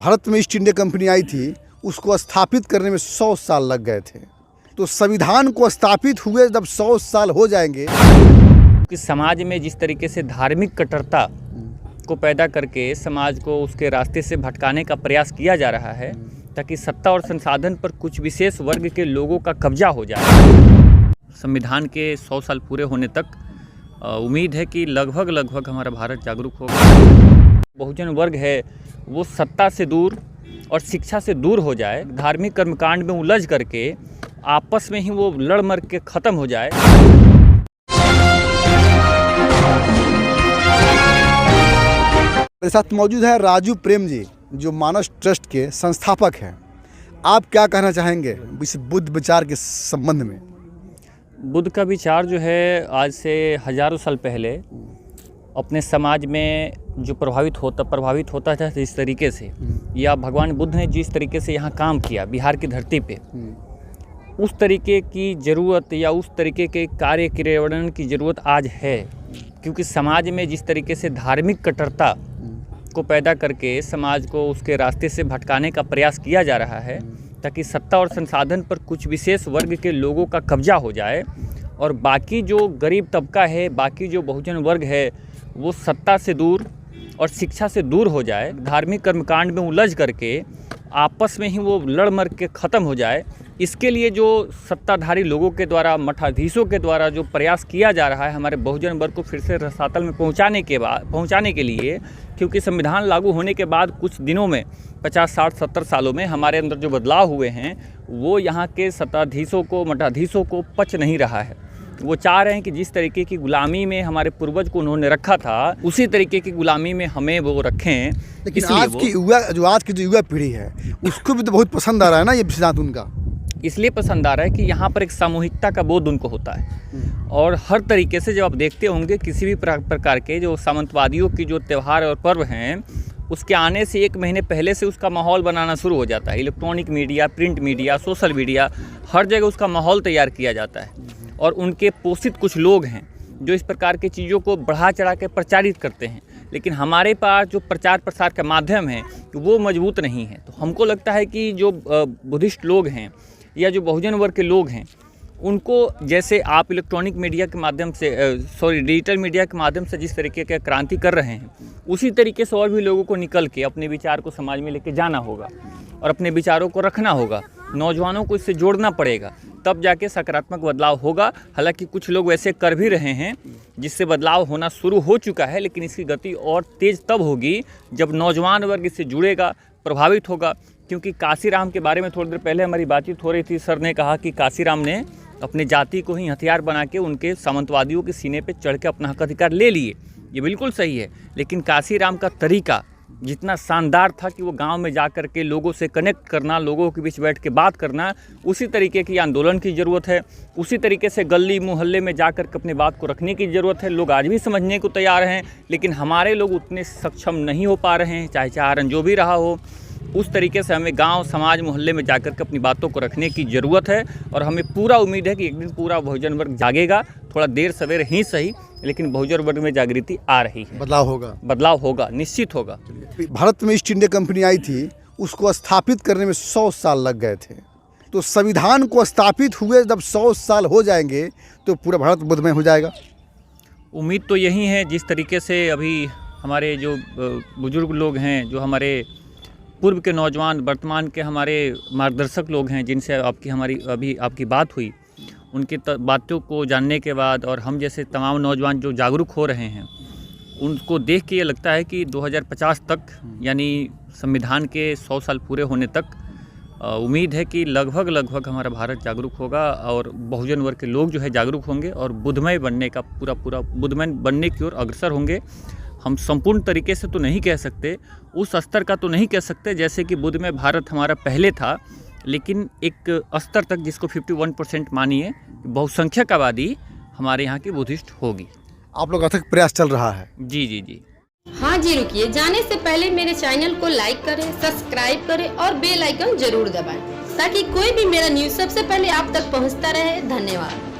भारत में east India company आई थी, उसको स्थापित करने में 100 साल लग गए थे। तो संविधान को स्थापित हुए जब 100 साल हो जाएंगे, कि समाज में जिस तरीके से धार्मिक कट्टरता को पैदा करके समाज को उसके रास्ते से भटकाने का प्रयास किया जा रहा है ताकि सत्ता और संसाधन पर कुछ विशेष वर्ग के लोगों का कब्जा हो जाए। संविधान के 100 साल पूरे होने तक उम्मीद है कि लगभग हमारा भारत जागरूक होगा। बहुजन वर्ग है वो सत्ता से दूर और शिक्षा से दूर हो जाए, धार्मिक कर्मकांड में उलझ करके आपस में ही वो लड़ मर के ख़त्म हो जाए। मेरे साथ मौजूद है राजू प्रेम जी, जो मानस ट्रस्ट के संस्थापक हैं। आप क्या कहना चाहेंगे इस बुद्ध विचार के संबंध में? बुद्ध का विचार जो है आज से हजारों साल पहले अपने समाज में जो प्रभावित होता था जिस तरीके से, या भगवान बुद्ध ने जिस तरीके से यहाँ काम किया बिहार की धरती पे, उस तरीके की ज़रूरत या उस तरीके के कार्य क्रियान्वयन की ज़रूरत आज है। क्योंकि समाज में जिस तरीके से धार्मिक कट्टरता को पैदा करके समाज को उसके रास्ते से भटकाने का प्रयास किया जा रहा है ताकि सत्ता और संसाधन पर कुछ विशेष वर्ग के लोगों का कब्जा हो जाए और बाकी जो गरीब तबका है, बाकी जो बहुजन वर्ग है वो सत्ता से दूर और शिक्षा से दूर हो जाए, धार्मिक कर्मकांड में उलझ करके आपस में ही वो लड़ मर के ख़त्म हो जाए। इसके लिए जो सत्ताधारी लोगों के द्वारा, मठाधीशों के द्वारा जो प्रयास किया जा रहा है हमारे बहुजन वर्ग को फिर से रसातल में पहुंचाने के लिए, क्योंकि संविधान लागू होने के बाद कुछ दिनों में 50, 60, 70 सालों में हमारे अंदर जो बदलाव हुए हैं वो यहाँ के सत्ताधीशों को, मठाधीशों को पच नहीं रहा है। वो चाह रहे हैं कि जिस तरीके की गुलामी में हमारे पूर्वज को उन्होंने रखा था, उसी तरीके की गुलामी में हमें वो रखें। लेकिन आज की युवा पीढ़ी है उसको भी तो बहुत पसंद आ रहा है ना ये सिद्धांत उनका। इसलिए पसंद आ रहा है कि यहाँ पर एक सामूहिकता का बोध उनको होता है और हर तरीके से जब आप देखते होंगे किसी भी प्रकार के जो सामंतवादियों की जो त्यौहार और पर्व हैं, उसके आने से 1 महीने पहले से उसका माहौल बनाना शुरू हो जाता है। Electronic media, print media, social media, हर जगह उसका माहौल तैयार किया जाता है और उनके पोषित कुछ लोग हैं जो इस प्रकार की चीज़ों को बढ़ा चढ़ा के प्रचारित करते हैं। लेकिन हमारे पास जो प्रचार प्रसार का माध्यम है वो मजबूत नहीं है। तो हमको लगता है कि जो बुद्धिस्ट लोग हैं या जो बहुजन वर्ग के लोग हैं, उनको जैसे आप इलेक्ट्रॉनिक मीडिया के माध्यम से डिजिटल मीडिया के माध्यम से जिस तरीके का क्रांति कर रहे हैं, उसी तरीके से और भी लोगों को निकल के अपने विचार को समाज में लेके जाना होगा और अपने विचारों को रखना होगा। नौजवानों को इससे जोड़ना पड़ेगा, तब जाके सकारात्मक बदलाव होगा। हालांकि कुछ लोग वैसे कर भी रहे हैं जिससे बदलाव होना शुरू हो चुका है, लेकिन इसकी गति और तेज़ तब होगी जब नौजवान वर्ग इससे जुड़ेगा, प्रभावित होगा। क्योंकि काशीराम के बारे में थोड़ी देर पहले हमारी बातचीत हो रही थी, सर ने कहा कि काशीराम ने अपनी जाति को ही हथियार बना के उनके सामंतवादियों के सीने पे चढ़ के अपना हक अधिकार ले लिए। ये बिल्कुल सही है, लेकिन काशीराम का तरीका जितना शानदार था कि वो गांव में जा कर के लोगों से कनेक्ट करना, लोगों के बीच बैठ के बात करना, उसी तरीके की आंदोलन की ज़रूरत है। उसी तरीके से गली मोहल्ले में जा कर के अपनी बात को रखने की ज़रूरत है। लोग आज भी समझने को तैयार हैं, लेकिन हमारे लोग उतने सक्षम नहीं हो पा रहे हैं, चाहे चारण जो भी रहा हो। उस तरीके से हमें गांव, समाज, मोहल्ले में जाकर के अपनी बातों को रखने की ज़रूरत है और हमें पूरा उम्मीद है कि एक दिन पूरा बहुजन वर्ग जागेगा। थोड़ा देर सवेर ही सही, लेकिन बहुजन वर्ग में जागृति आ रही है। बदलाव होगा, निश्चित होगा। भारत में ईस्ट इंडिया कंपनी आई थी, उसको स्थापित करने में 100 साल लग गए थे। तो संविधान को स्थापित हुए जब 100 साल हो जाएंगे तो पूरा भारत बुद्धमय हो जाएगा। उम्मीद तो यही है। जिस तरीके से अभी हमारे जो बुजुर्ग लोग हैं, जो हमारे पूर्व के नौजवान, वर्तमान के हमारे मार्गदर्शक लोग हैं, जिनसे आपकी बात हुई, उनकी बातों को जानने के बाद और हम जैसे तमाम नौजवान जो जागरूक हो रहे हैं, उनको देख के ये लगता है कि 2050 तक, यानी संविधान के 100 साल पूरे होने तक उम्मीद है कि लगभग हमारा भारत जागरूक होगा और बहुजन वर्ग के लोग जो है जागरूक होंगे और बुद्धमय बनने का पूरा बुद्धमय बनने की ओर अग्रसर होंगे। हम संपूर्ण तरीके से तो नहीं कह सकते, उस स्तर का तो नहीं कह सकते जैसे कि बुद्धमय भारत हमारा पहले था, लेकिन एक स्तर तक जिसको 51% मानिए बहुसंख्यक आबादी हमारे यहाँ की बुद्धिस्ट होगी। आप लोग अथक प्रयास चल रहा है। जी। हाँ जी, रुकिए, जाने से पहले मेरे चैनल को लाइक करें, सब्सक्राइब करें और बेल आइकन जरूर दबाएं ताकि कोई भी मेरा न्यूज़ सबसे पहले आप तक पहुंचता रहे। धन्यवाद।